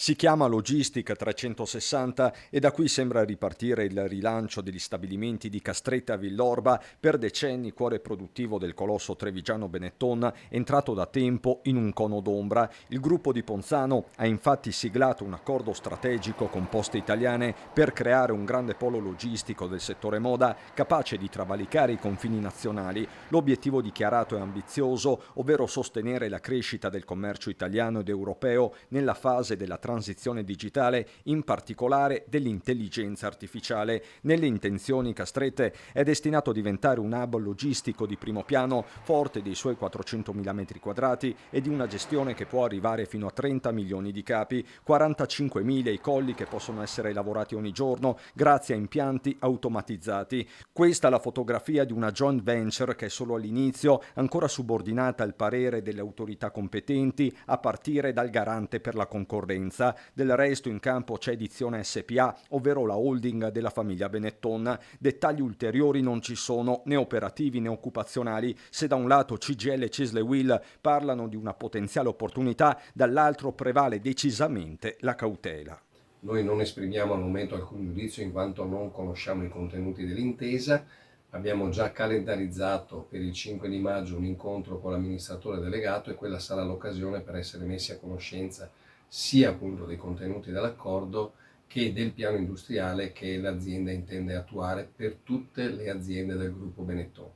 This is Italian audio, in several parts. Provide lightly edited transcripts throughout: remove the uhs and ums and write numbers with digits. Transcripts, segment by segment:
Si chiama Logistic 360 e da qui sembra ripartire il rilancio degli stabilimenti di Castretta a Villorba, per decenni cuore produttivo del colosso trevigiano Benetton, entrato da tempo in un cono d'ombra. Il gruppo di Ponzano ha infatti siglato un accordo strategico con Poste Italiane per creare un grande polo logistico del settore moda capace di travalicare i confini nazionali. L'obiettivo dichiarato è ambizioso, ovvero sostenere la crescita del commercio italiano ed europeo nella fase della transizione digitale, in particolare dell'intelligenza artificiale. Nelle intenzioni Castrette è destinato a diventare un hub logistico di primo piano, forte dei suoi 400.000 metri quadrati e di una gestione che può arrivare fino a 30 milioni di capi, 45.000 i colli che possono essere lavorati ogni giorno grazie a impianti automatizzati. Questa è la fotografia di una joint venture che è solo all'inizio, ancora subordinata al parere delle autorità competenti, a partire dal garante per la concorrenza. Del resto in campo c'è Edizione SPA, ovvero la holding della famiglia Benetton. Dettagli ulteriori non ci sono, né operativi né occupazionali. Se da un lato CGIL e Cisle parlano di una potenziale opportunità, dall'altro prevale decisamente la cautela. Noi non esprimiamo al momento alcun giudizio in quanto non conosciamo i contenuti dell'intesa. Abbiamo già calendarizzato per il 5 di maggio un incontro con l'amministratore delegato e quella sarà l'occasione per essere messi a conoscenza sia appunto dei contenuti dell'accordo che del piano industriale che l'azienda intende attuare per tutte le aziende del gruppo Benetton.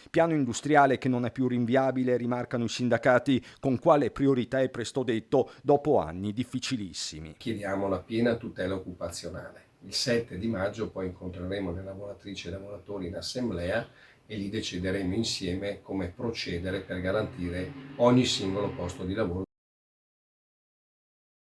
Piano industriale che non è più rinviabile, rimarcano i sindacati, con quale priorità è presto detto dopo anni difficilissimi. Chiediamo la piena tutela occupazionale. Il 7 di maggio poi incontreremo le lavoratrici e i lavoratori in assemblea e lì decideremo insieme come procedere per garantire ogni singolo posto di lavoro.